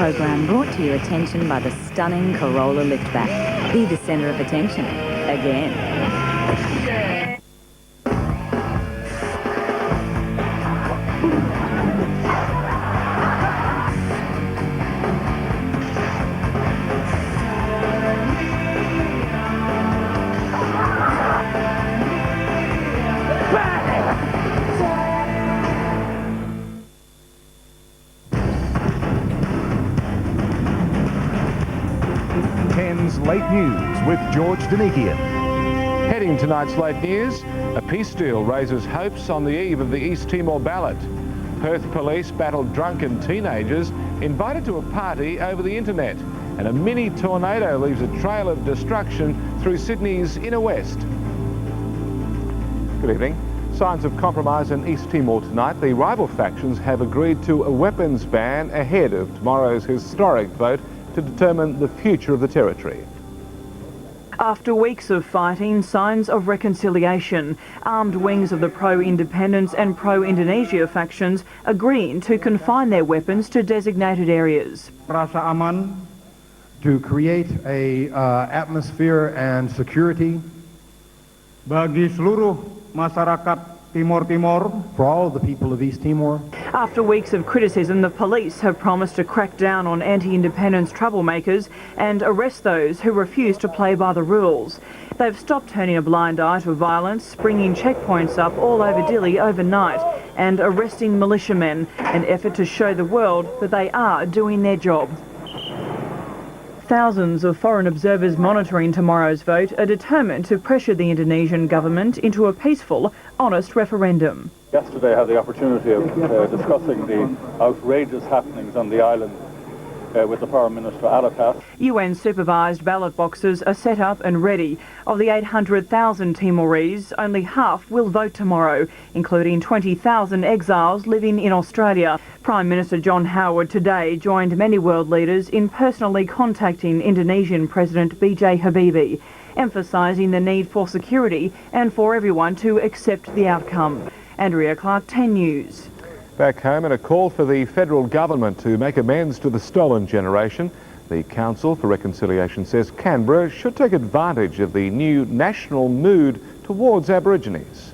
program brought to your attention by the stunning Corolla liftback. Be the centre of attention again. Late News with George Danikian. Heading tonight's late news, a peace deal raises hopes on the eve of the East Timor ballot. Perth police battled drunken teenagers invited to a party over the internet. And a mini tornado leaves a trail of destruction through Sydney's inner west. Good evening. Signs of compromise in East Timor tonight. The rival factions have agreed to a weapons ban ahead of tomorrow's historic vote to determine the future of the territory. After weeks of fighting, signs of reconciliation. Armed wings of the pro-independence and pro-Indonesia factions agreeing to confine their weapons to designated areas. Rasa aman, to create a atmosphere and security bagi seluruh masyarakat Timor for all of the people of East Timor. After weeks of criticism, the police have promised to crack down on anti-independence troublemakers and arrest those who refuse to play by the rules. They've stopped turning a blind eye to violence, bringing checkpoints up all over Dili overnight and arresting militiamen, an effort to show the world that they are doing their job. Thousands of foreign observers monitoring tomorrow's vote are determined to pressure the Indonesian government into a peaceful, honest referendum. Yesterday I had the opportunity of discussing the outrageous happenings on the island with the Foreign Minister Alatas. UN-supervised ballot boxes are set up and ready. Of the 800,000 Timorese, only half will vote tomorrow, including 20,000 exiles living in Australia. Prime Minister John Howard today joined many world leaders in personally contacting Indonesian President B.J. Habibie, emphasising the need for security and for everyone to accept the outcome. Andrea Clark, 10 News. Back home, and a call for the federal government to make amends to the stolen generation. The Council for Reconciliation says Canberra should take advantage of the new national mood towards Aborigines.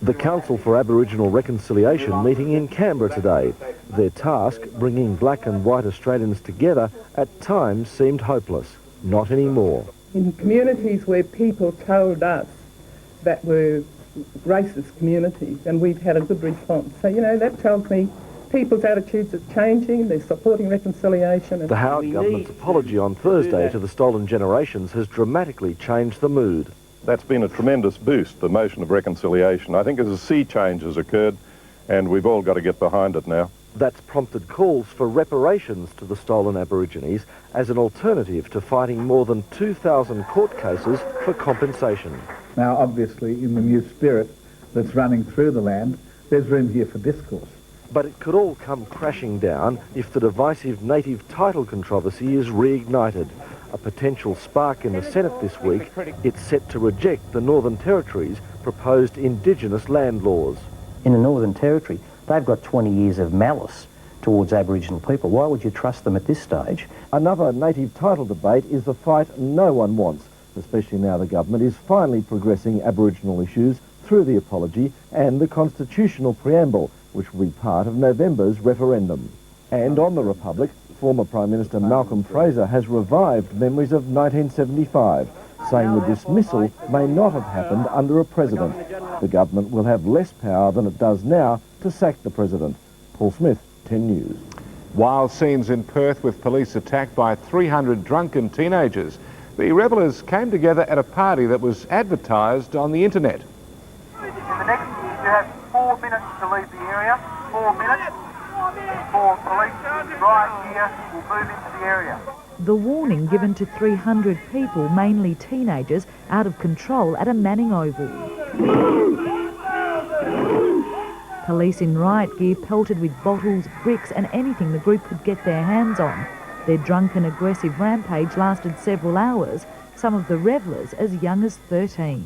The Council for Aboriginal Reconciliation meeting in Canberra today. Their task, bringing black and white Australians together, at times seemed hopeless. Not anymore. In communities where people told us that were racist communities, and we've had a good response. So, you know, that tells me people's attitudes are changing, they're supporting reconciliation. The Howard government's apology on Thursday to the stolen generations has dramatically changed the mood. That's been a tremendous boost, the motion of reconciliation. I think as a sea change has occurred, and we've all got to get behind it now. That's prompted calls for reparations to the stolen Aborigines as an alternative to fighting more than 2,000 court cases for compensation. Now, obviously, in the new spirit that's running through the land, there's room here for discourse. But it could all come crashing down if the divisive native title controversy is reignited. A potential spark in the Senate this week, it's set to reject the Northern Territory's proposed Indigenous land laws. In the Northern Territory, they've got 20 years of malice towards Aboriginal people. Why would you trust them at this stage? Another native title debate is the fight no one wants, especially now the government is finally progressing Aboriginal issues through the apology and the constitutional preamble, which will be part of November's referendum. And on the Republic, former Prime Minister Malcolm Fraser has revived memories of 1975, saying the dismissal may not have happened under a president. The government will have less power than it does now to sack the president. Paul Smith, 10 News. Wild scenes in Perth with police attacked by 300 drunken teenagers. The revellers came together at a party that was advertised on the internet. In the next, you have 4 minutes to leave the area. 4 minutes for police right here will move into the area. The warning given to 300 people, mainly teenagers, out of control at a Manning Oval. Police in riot gear pelted with bottles, bricks and anything the group could get their hands on. Their drunken, aggressive rampage lasted several hours, some of the revellers as young as 13.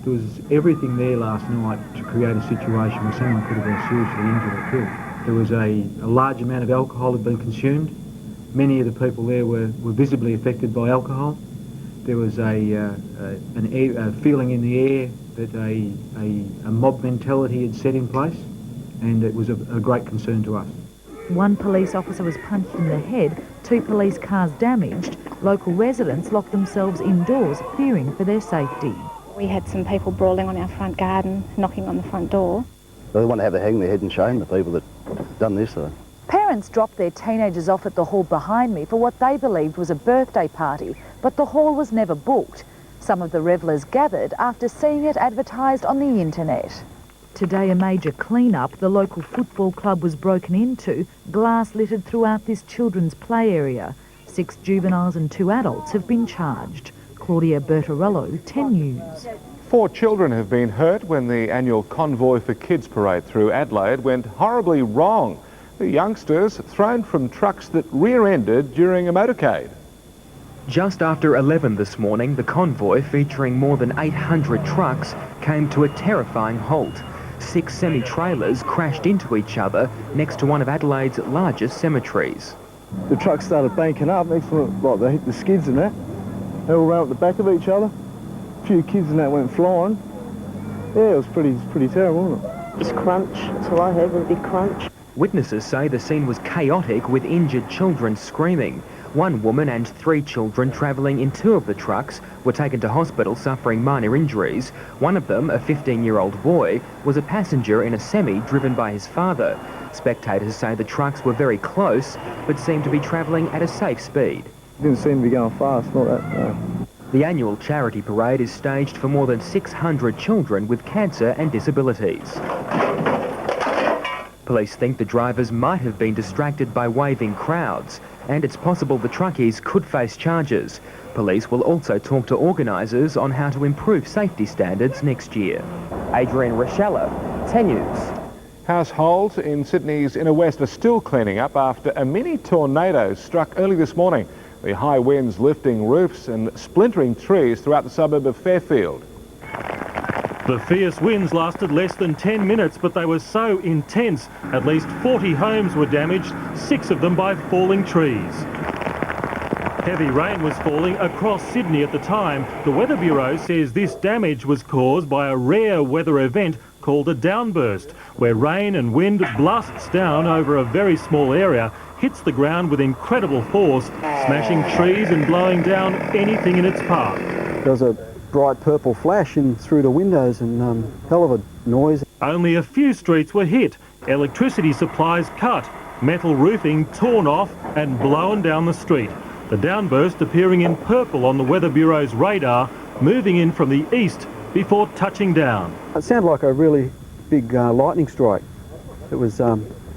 There was everything there last night to create a situation where someone could have been seriously injured or killed. There was a large amount of alcohol had been consumed. Many of the people there were visibly affected by alcohol. There was a feeling in the air that a mob mentality had set in place, and it was a great concern to us. One police officer was punched in the head, 2 police cars damaged. Local residents locked themselves indoors, fearing for their safety. We had some people brawling on our front garden, knocking on the front door. They want to have their hang their head in shame, the people that done this. Parents dropped their teenagers off at the hall behind me for what they believed was a birthday party, but the hall was never booked. Some of the revellers gathered after seeing it advertised on the internet. Today, a major clean-up. The local football club was broken into, glass littered throughout this children's play area. 6 juveniles and 2 adults have been charged. Claudia Bertorello, 10 News. 4 children have been hurt when the annual Convoy for Kids parade through Adelaide went horribly wrong. The youngsters thrown from trucks that rear-ended during a motorcade. Just after 11 this morning, the convoy, featuring more than 800 trucks, came to a terrifying halt. 6 semi-trailers crashed into each other next to one of Adelaide's largest cemeteries. The trucks started banking up next to like they hit the skids and that. They all ran up the back of each other. A few kids and that went flying. Yeah, it was pretty terrible, wasn't it? Just crunch. That's all I heard, was a big crunch. Witnesses say the scene was chaotic, with injured children screaming. 1 woman and 3 children travelling in 2 of the trucks were taken to hospital suffering minor injuries. One of them, a 15-year-old boy, was a passenger in a semi driven by his father. Spectators say the trucks were very close, but seemed to be travelling at a safe speed. Didn't seem to be going fast, not that, no. The annual charity parade is staged for more than 600 children with cancer and disabilities. Police think the drivers might have been distracted by waving crowds, and it's possible the truckies could face charges. Police will also talk to organisers on how to improve safety standards next year. Adrian Rochella, 10 News. Households in Sydney's inner west are still cleaning up after a mini tornado struck early this morning. The high winds lifting roofs and splintering trees throughout the suburb of Fairfield. The fierce winds lasted less than 10 minutes, but they were so intense. At least 40 homes were damaged, 6 of them by falling trees. Heavy rain was falling across Sydney at the time. The Weather Bureau says this damage was caused by a rare weather event called a downburst, where rain and wind blasts down over a very small area, hits the ground with incredible force, smashing trees and blowing down anything in its path. There was a bright purple flash in through the windows and hell of a noise. Only a few streets were hit. Electricity supplies cut, metal roofing torn off and blown down the street. The downburst appearing in purple on the Weather Bureau's radar, moving in from the east before touching down. It sounded like a really big lightning strike. It was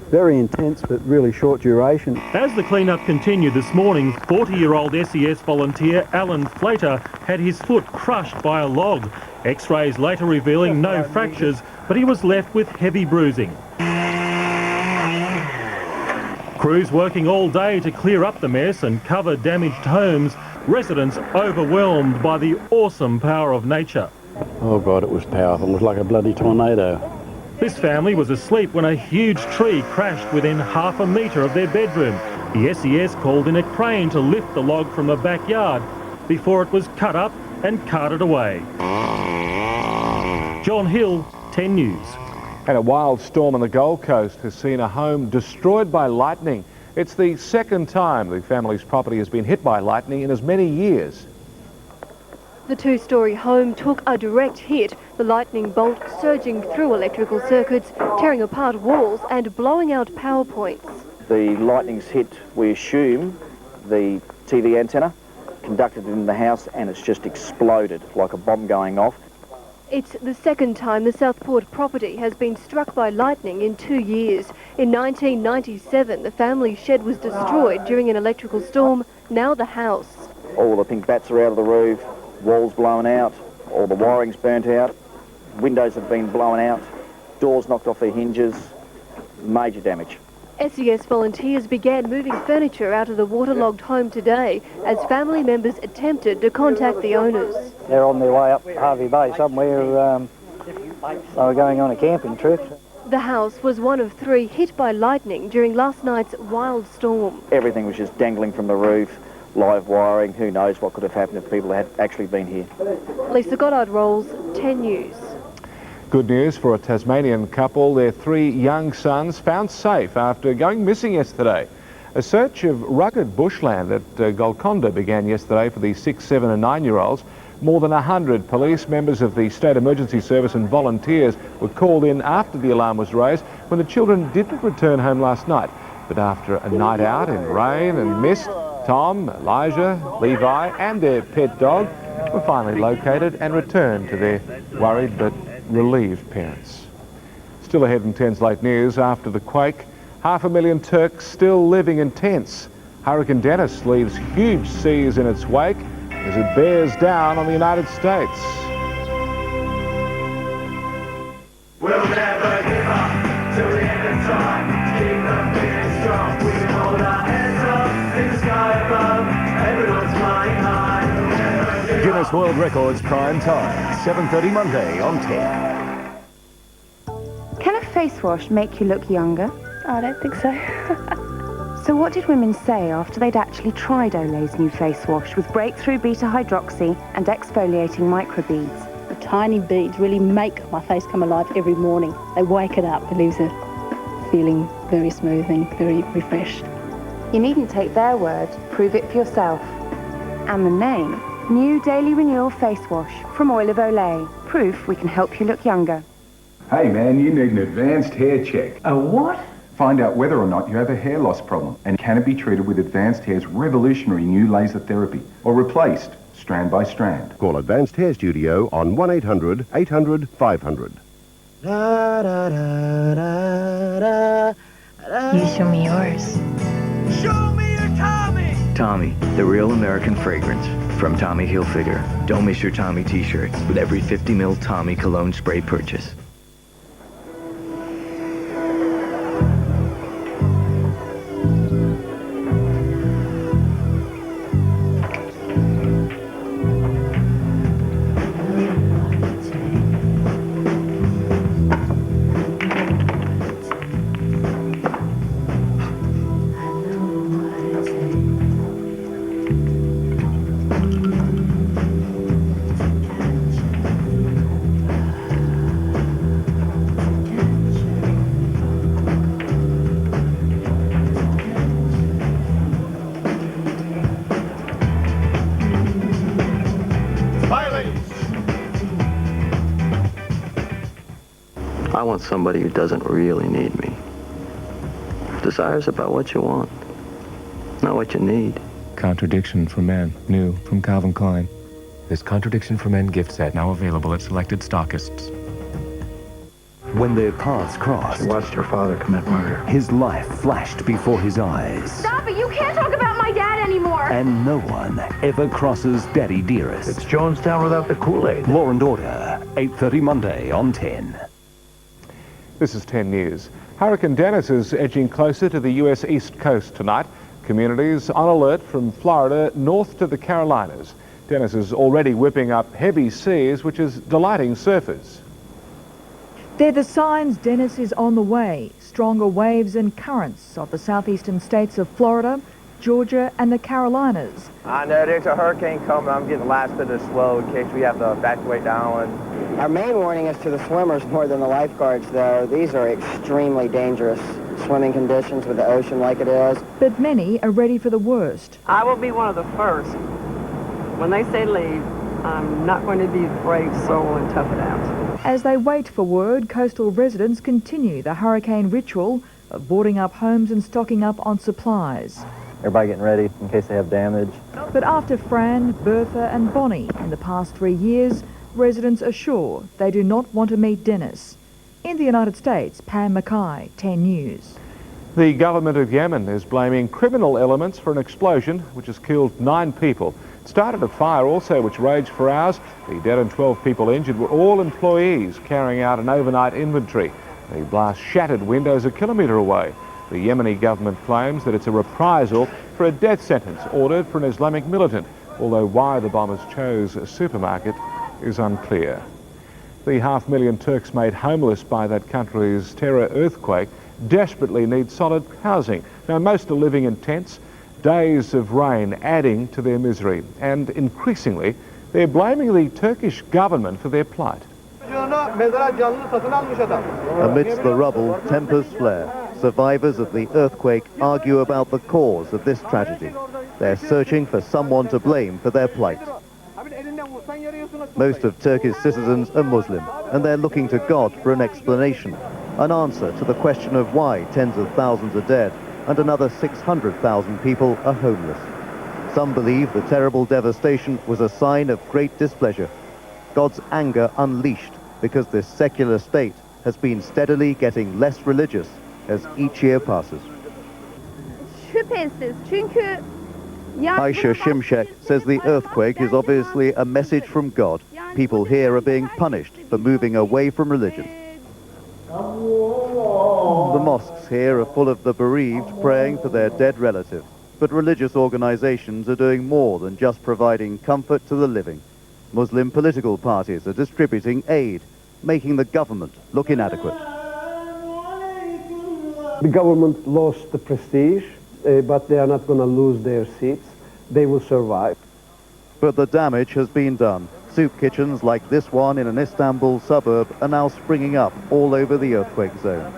very intense but really short duration. As the clean-up continued this morning, 40-year-old SES volunteer Alan Flater had his foot crushed by a log. X-rays later revealing no fractures, but he was left with heavy bruising. Crews working all day to clear up the mess and cover damaged homes. Residents overwhelmed by the awesome power of nature. Oh God, it was powerful. It was like a bloody tornado. This family was asleep when a huge tree crashed within half a metre of their bedroom. The SES called in a crane to lift the log from the backyard before it was cut up and carted away. John Hill, 10 News. And a wild storm on the Gold Coast has seen a home destroyed by lightning. It's the second time the family's property has been hit by lightning in as many years. The 2-storey home took a direct hit, the lightning bolt surging through electrical circuits, tearing apart walls and blowing out power points. The lightning's hit, we assume, the TV antenna, conducted in the house, and it's just exploded like a bomb going off. It's the second time the Southport property has been struck by lightning in 2 years. In 1997, the family shed was destroyed during an electrical storm, now the house. All the pink bats are out of the roof, walls blown out, all the wiring's burnt out, windows have been blown out, doors knocked off their hinges, major damage. SES volunteers began moving furniture out of the waterlogged home today as family members attempted to contact the owners. They're on their way up Harvey Bay somewhere. They were going on a camping trip. The house was one of 3 hit by lightning during last night's wild storm. Everything was just dangling from the roof, live wiring. Who knows what could have happened if people had actually been here. Lisa Goddard Rolls, 10 News. Good news for a Tasmanian couple. Their 3 young sons found safe after going missing yesterday. A search of rugged bushland at Golconda began yesterday for the 6, 7 and 9-year-olds. More than 100 police, members of the State Emergency Service and volunteers were called in after the alarm was raised when the children didn't return home last night. But after a night out in rain and mist, Tom, Elijah, Levi and their pet dog were finally located and returned to their worried but relieved parents. Still ahead in 10's late news, after the quake, 500,000 Turks still living in tents. Hurricane Dennis leaves huge seas in its wake as it bears down on the United States. We'll never give up till the end of time. Keep the feeling strong. We can hold our heads up in the sky above. Everyone's flying high. Guinness World Records prime time, 7:30 Monday on 10. Can a face wash make you look younger? I don't think so. So what did women say after they'd actually tried Olay's new face wash with breakthrough beta-hydroxy and exfoliating microbeads? The tiny beads really make my face come alive every morning. They wake it up. It leaves it feeling very smooth and very refreshed. You needn't take their word. Prove it for yourself. And the name? New Daily Renewal Face Wash from Oil of Olay. Proof we can help you look younger. Hey man, you need an advanced hair check. A what? Find out whether or not you have a hair loss problem and can it be treated with Advanced Hair's revolutionary new laser therapy or replaced strand by strand. Call Advanced Hair Studio on 1-800 800 500. You show me yours. Show me your Tommy! Tommy, the real American fragrance from Tommy Hilfiger. Don't miss your Tommy t-shirts with every 50 ml Tommy cologne spray purchase. I want somebody who doesn't really need me. Desires about what you want, not what you need. Contradiction for Men, new from Calvin Klein. This Contradiction for Men gift set now available at selected stockists. When their paths crossed, I watched your father commit murder. his life flashed before his eyes. Stop it! You can't talk about my dad anymore! And no one ever crosses Daddy Dearest. It's Jonestown without the Kool-Aid. Law and Order, 8:30 Monday on 10. This is 10 News. Hurricane Dennis is edging closer to the US East Coast tonight. Communities on alert from Florida north to the Carolinas. Dennis is already whipping up heavy seas, which is delighting surfers. They're the signs Dennis is on the way. Stronger waves and currents of the southeastern states of Florida, Georgia and the Carolinas. I know there's a hurricane coming. I'm getting the last bit of slow in case we have to evacuate the island. Our main warning is to the swimmers more than the lifeguards, though. These are extremely dangerous swimming conditions with the ocean like it is. But many are ready for the worst. I will be one of the first. When they say leave, I'm not going to be a brave soul and tough it out. As they wait for word, coastal residents continue the hurricane ritual of boarding up homes and stocking up on supplies. Everybody getting ready in case they have damage. But after Fran, Bertha and Bonnie in the past 3 years, residents are sure they do not want to meet Dennis. In the United States, Pam Mackay, 10 News. The government of Yemen is blaming criminal elements for an explosion which has killed 9 people. It started a fire also which raged for hours. The dead and 12 people injured were all employees carrying out an overnight inventory. The blast shattered windows a kilometre away. The Yemeni government claims that it's a reprisal for a death sentence ordered for an Islamic militant, although why the bombers chose a supermarket is unclear. The 500,000 Turks made homeless by that country's terror earthquake desperately need solid housing. Now, most are living in tents, days of rain adding to their misery, and increasingly they're blaming the Turkish government for their plight. Amidst the rubble, tempers flare. Survivors of the earthquake argue about the cause of this tragedy. They're searching for someone to blame for their plight. Most of Turkey's citizens are Muslim, and they're looking to God for an explanation, an answer to the question of why tens of thousands are dead and another 600,000 people are homeless. Some believe the terrible devastation was a sign of great displeasure, God's anger unleashed because this secular state has been steadily getting less religious as each year passes. Şüphesiz çünkü Aisha Shimshek says the earthquake is obviously a message from God. People here are being punished for moving away from religion. The mosques here are full of the bereaved praying for their dead relatives. But religious organizations are doing more than just providing comfort to the living. Muslim political parties are distributing aid, making the government look inadequate. The government lost the prestige, but they are not going to lose their seats. They will survive. But the damage has been done. Soup kitchens like this one in an Istanbul suburb are now springing up all over the earthquake zone.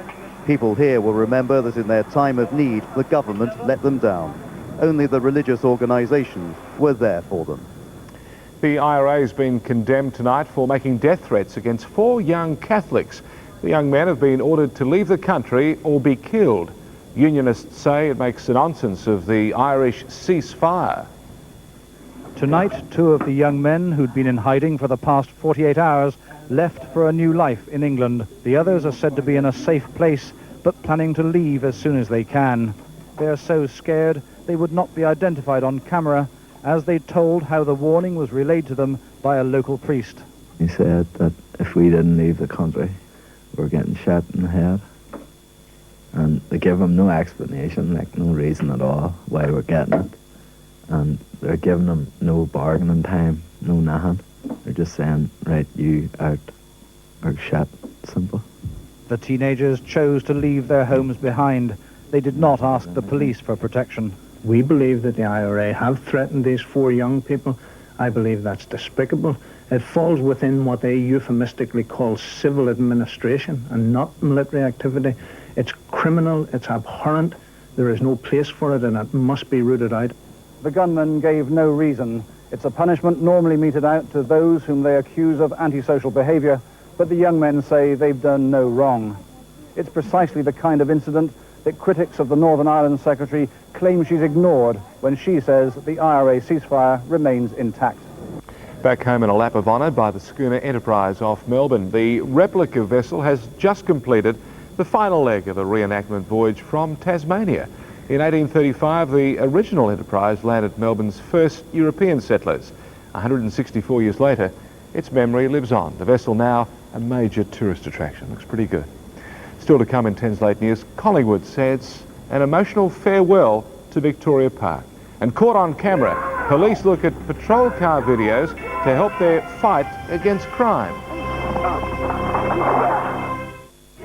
People here will remember that in their time of need, the government let them down. Only the religious organizations were there for them. The IRA has been condemned tonight for making death threats against 4 young Catholics. The young men have been ordered to leave the country or be killed. Unionists say it makes a nonsense of the Irish ceasefire. Tonight, 2 of the young men who'd been in hiding for the past 48 hours left for a new life in England. The others are said to be in a safe place, but planning to leave as soon as they can. They're so scared they would not be identified on camera, as they told how the warning was relayed to them by a local priest. He said that if we didn't leave the country, we're getting shot in the head. And they give them no explanation, like no reason at all why we're getting it. And they're giving them no bargaining time, no nothing. They're just saying, right, you out or shot, simple. The teenagers chose to leave their homes behind. They did not ask the police for protection. We believe that the IRA have threatened these 4 young people. I believe that's despicable. It falls within what they euphemistically call civil administration and not military activity. It's criminal, it's abhorrent, there is no place for it, and it must be rooted out. The gunmen gave no reason. It's a punishment normally meted out to those whom they accuse of antisocial behavior, but the young men say they've done no wrong. It's precisely the kind of incident that critics of the Northern Ireland Secretary claim she's ignored when she says the IRA ceasefire remains intact. Back home in a lap of honour by the schooner Enterprise off Melbourne, the replica vessel has just completed the final leg of a reenactment voyage from Tasmania. In 1835, the original Enterprise landed Melbourne's first European settlers. 164 years later, its memory lives on. The vessel now a major tourist attraction. Looks pretty good. Still to come in 10's late news, Collingwood says an emotional farewell to Victoria Park. And caught on camera, police look at patrol car videos to help their fight against crime.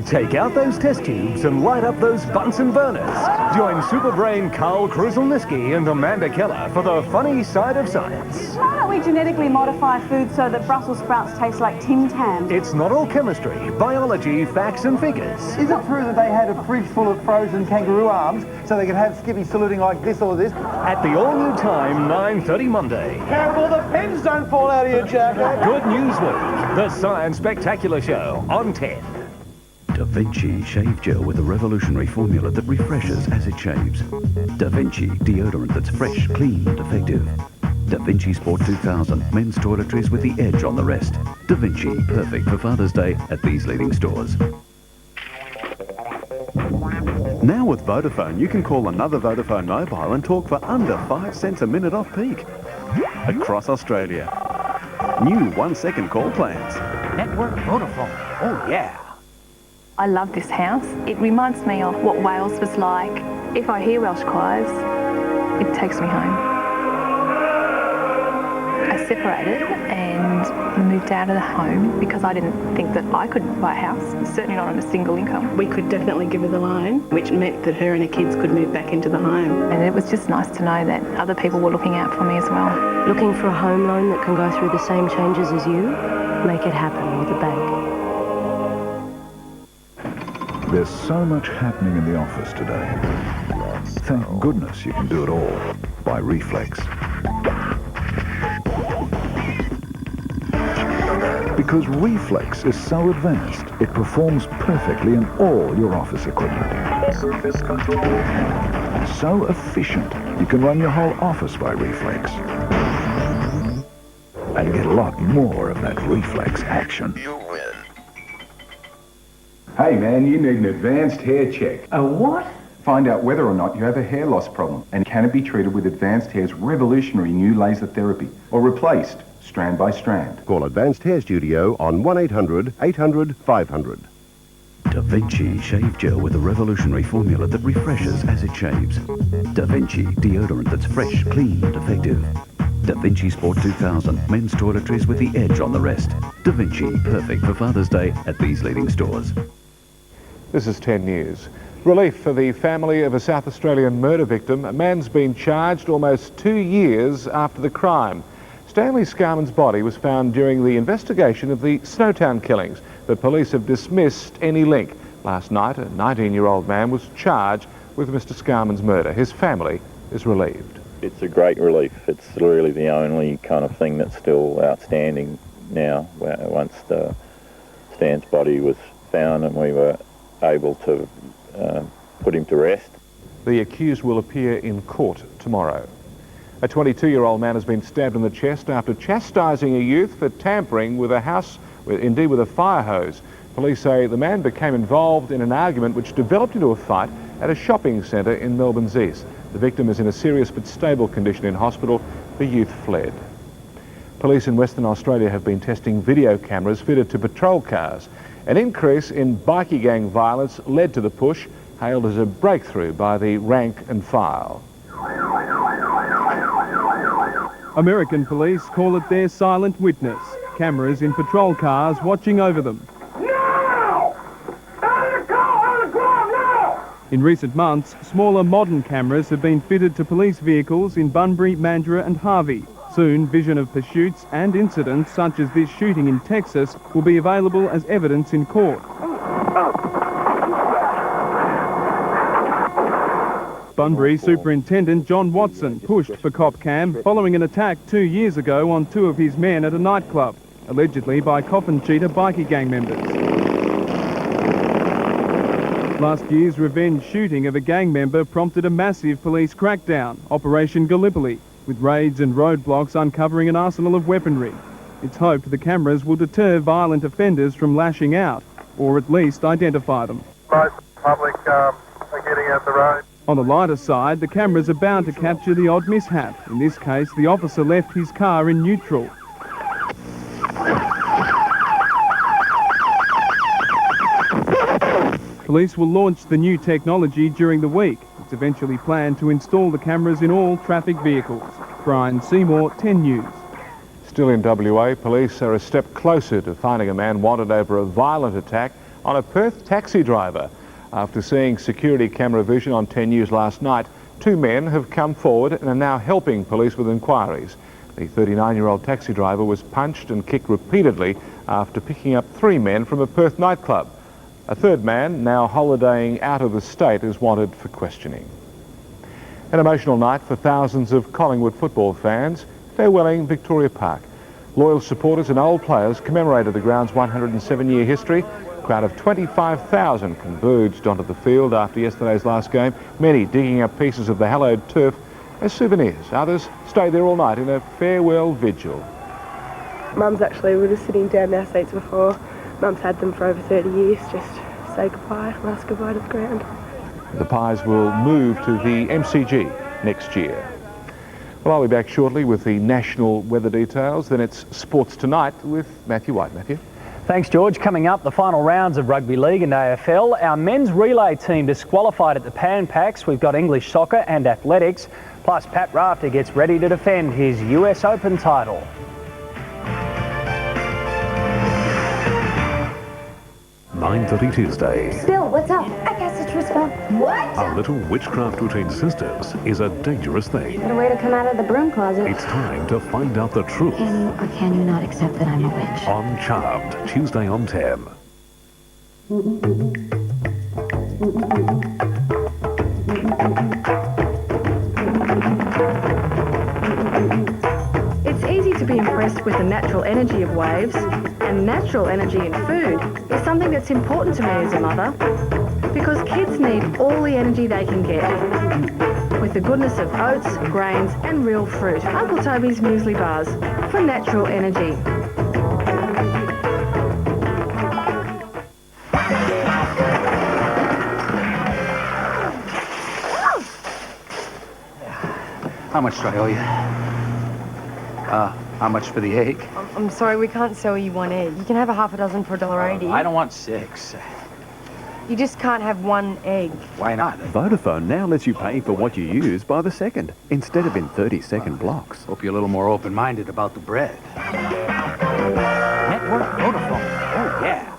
Take out those test tubes and light up those Bunsen burners. Join Superbrain Carl Kruzelniski and Amanda Keller for the funny side of science. Why don't we genetically modify food so that Brussels sprouts taste like Tim Tams? It's not all chemistry, biology, facts and figures. Is it true that they had a fridge full of frozen kangaroo arms so they could have Skippy saluting like this or this? At the all-new time, 9:30 Monday. Careful, the pens don't fall out of your jacket. Good News Week, the Science Spectacular Show on 10. Da Vinci Shave Gel with a revolutionary formula that refreshes as it shaves. Da Vinci deodorant that's fresh, clean and effective. Da Vinci Sport 2000 men's toiletries with the edge on the rest. Da Vinci, perfect for Father's Day at these leading stores. Now with Vodafone, you can call another Vodafone mobile and talk for under 5 cents a minute off peak. Across Australia. New 1-second call plans. Network Vodafone. Oh yeah. I love this house. It reminds me of what Wales was like. If I hear Welsh choirs, it takes me home. I separated and moved out of the home because I didn't think that I could buy a house, certainly not on a single income. We could definitely give her the loan, which meant that her and her kids could move back into the home. And it was just nice to know that other people were looking out for me as well. Looking for a home loan that can go through the same changes as you? Make it happen with a bank. There's so much happening in the office today. Thank goodness you can do it all by Reflex. Because Reflex is so advanced, it performs perfectly in all your office equipment. So efficient, you can run your whole office by Reflex. And get a lot more of that Reflex action. Hey man, you need an advanced hair check. A what? Find out whether or not you have a hair loss problem and can it be treated with Advanced Hair's revolutionary new laser therapy or replaced strand by strand. Call Advanced Hair Studio on 1-800-800-500. Da Vinci Shave Gel with a revolutionary formula that refreshes as it shaves. Da Vinci deodorant that's fresh, clean and effective. Da Vinci Sport 2000 men's toiletries with the edge on the rest. Da Vinci, perfect for Father's Day at these leading stores. This is 10 News. Relief for the family of a South Australian murder victim. A man's been charged almost 2 years after the crime. Stanley Scarman's body was found during the investigation of the Snowtown killings, but police have dismissed any link. Last night, a 19-year-old man was charged with Mr. Scarman's murder. His family is relieved. It's a great relief. It's really the only kind of thing that's still outstanding now. Once Stan's body was found and we were able to put him to rest. The accused will appear in court tomorrow. A 22-year-old man has been stabbed in the chest after chastising a youth for tampering with a house, indeed with a fire hose. Police say the man became involved in an argument which developed into a fight at a shopping centre in Melbourne's east. The victim is in a serious but stable condition in hospital. The youth fled. Police in Western Australia have been testing video cameras fitted to patrol cars. An increase in bikie gang violence led to the push, hailed as a breakthrough by the rank and file. American police call it their silent witness. Cameras in patrol cars watching over them. In recent months, smaller modern cameras have been fitted to police vehicles in Bunbury, Mandurah and Harvey. Soon, vision of pursuits and incidents such as this shooting in Texas will be available as evidence in court. Bunbury Superintendent John Watson pushed for CopCam following an attack 2 years ago on 2 of his men at a nightclub, allegedly by Coffin Cheetah bikie gang members. Last year's revenge shooting of a gang member prompted a massive police crackdown, Operation Gallipoli, with raids and roadblocks uncovering an arsenal of weaponry. It's hoped the cameras will deter violent offenders from lashing out, or at least identify them. Most public are getting out the road. On the lighter side, the cameras are bound to capture the odd mishap. In this case, the officer left his car in neutral. Police will launch the new technology during the week. It's eventually planned to install the cameras in all traffic vehicles. Brian Seymour, 10 News. Still in WA, police are a step closer to finding a man wanted over a violent attack on a Perth taxi driver. After seeing security camera vision on 10 News last night, 2 men have come forward and are now helping police with inquiries. The 39-year-old taxi driver was punched and kicked repeatedly after picking up 3 men from a Perth nightclub. A third man, now holidaying out of the state, is wanted for questioning. An emotional night for thousands of Collingwood football fans, farewelling Victoria Park. Loyal supporters and old players commemorated the ground's 107-year history. A crowd of 25,000 converged onto the field after yesterday's last game, many digging up pieces of the hallowed turf as souvenirs. Others stayed there all night in a farewell vigil. Mum's actually, we were just sitting down in our seats before. Mum's had them for over 30 years, just say goodbye, last goodbye to the ground. The Pies will move to the MCG next year. Well, I'll be back shortly with the national weather details. Then it's Sports Tonight with Matthew White. Matthew? Thanks, George. Coming up, the final rounds of Rugby League and AFL. Our men's relay team disqualified at the Pan Pacs. We've got English soccer and athletics. Plus Plus, Pat Rafter gets ready to defend his US Open title. .30 Tuesday. Bill, what's up? I guess it's Trispa. What? A little witchcraft between sisters is a dangerous thing. What a way to come out of the broom closet. It's time to find out the truth. Can you or can you not accept that I'm a witch? On Charmed, Tuesday on 10. It's easy to be impressed with the natural energy of waves, and natural energy in food is something that's important to me as a mother, because kids need all the energy they can get. With the goodness of oats, grains and real fruit. Uncle Toby's muesli bars for natural energy. How much do I owe you? How much for the egg? I'm sorry, we can't sell you one egg. You can have a half a dozen for $1.80. I don't want 6. You just can't have one egg. Why not? Vodafone now lets you pay for what you use by the second, instead of in 30-second blocks. Hope you're a little more open-minded about the bread. Network Vodafone. Oh, yeah.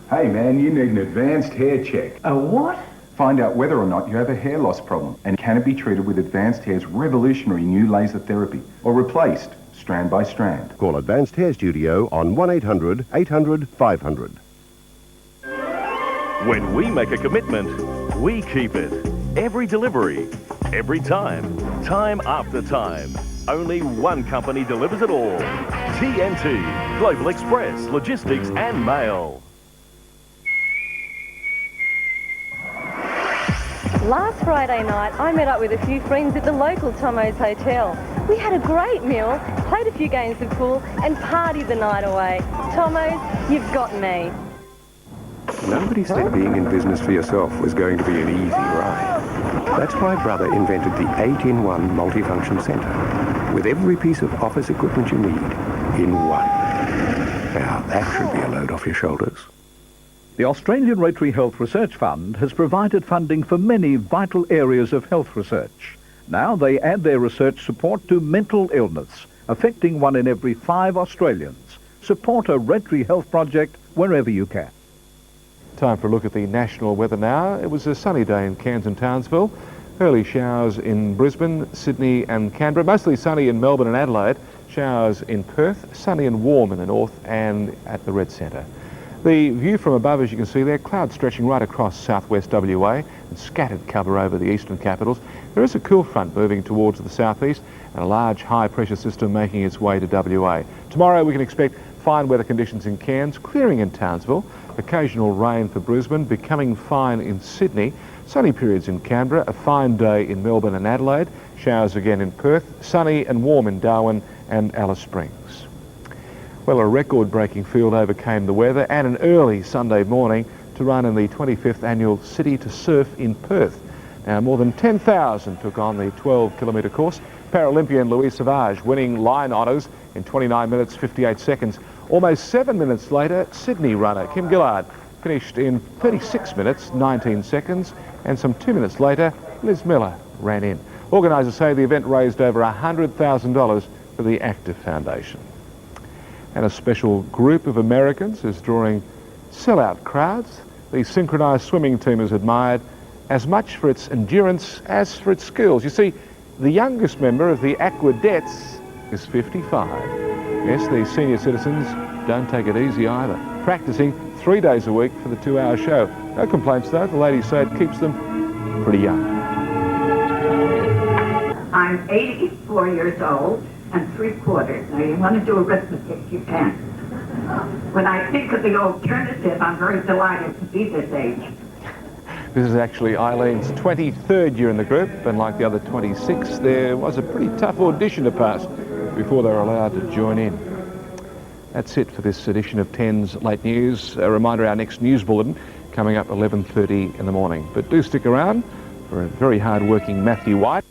Hey man, you need an advanced hair check. A what? Find out whether or not you have a hair loss problem and can it be treated with Advanced Hair's revolutionary new laser therapy or replaced strand by strand. Call Advanced Hair Studio on 1-800-800-500. When we make a commitment, we keep it. Every delivery, every time, time after time. Only one company delivers it all. TNT, Global Express, Logistics and Mail. Last Friday night, I met up with a few friends at the local Tomo's Hotel. We had a great meal, played a few games of pool, and partied the night away. Tomo's, you've got me. Nobody said being in business for yourself was going to be an easy ride. That's why Brother invented the 8-in-1 multifunction centre, with every piece of office equipment you need in one. Now, that should be a load off your shoulders. The Australian Rotary Health Research Fund has provided funding for many vital areas of health research. Now they add their research support to mental illness, affecting 1 in every 5 Australians. Support a Rotary Health project wherever you can. Time for a look at the national weather now. It was a sunny day in Cairns and Townsville. Early showers in Brisbane, Sydney and Canberra. Mostly sunny in Melbourne and Adelaide. Showers in Perth. Sunny and warm in the north and at the Red Centre. The view from above, as you can see there, clouds stretching right across southwest WA and scattered cover over the eastern capitals. There is a cool front moving towards the southeast and a large high pressure system making its way to WA. Tomorrow we can expect fine weather conditions in Cairns, clearing in Townsville, occasional rain for Brisbane, becoming fine in Sydney, sunny periods in Canberra, a fine day in Melbourne and Adelaide, showers again in Perth, sunny and warm in Darwin and Alice Springs. Well, a record-breaking field overcame the weather and an early Sunday morning to run in the 25th annual City to Surf in Perth. Now, more than 10,000 took on the 12-kilometre course. Paralympian Louise Savage winning line honours in 29 minutes 58 seconds. Almost 7 minutes later, Sydney runner Kim Gillard finished in 36 minutes 19 seconds, and some 2 minutes later, Liz Miller ran in. Organisers say the event raised over $100,000 for the Active Foundation. And a special group of Americans is drawing sellout crowds. The synchronised swimming team is admired as much for its endurance as for its skills. You see, the youngest member of the Aquadettes is 55. Yes, these senior citizens don't take it easy either, practising 3 days a week for the 2-hour show. No complaints though, the ladies say it keeps them pretty young. I'm 84 years old and 3/4. Now you want to do arithmetic, you can. When I think of the alternative, I'm very delighted to be this age. This is actually Eileen's 23rd year in the group, and like the other 26, there was a pretty tough audition to pass before they were allowed to join in. That's it for this edition of 10's Late News. A reminder, our next news bulletin coming up 11:30 in the morning. But do stick around for a very hard-working Matthew White.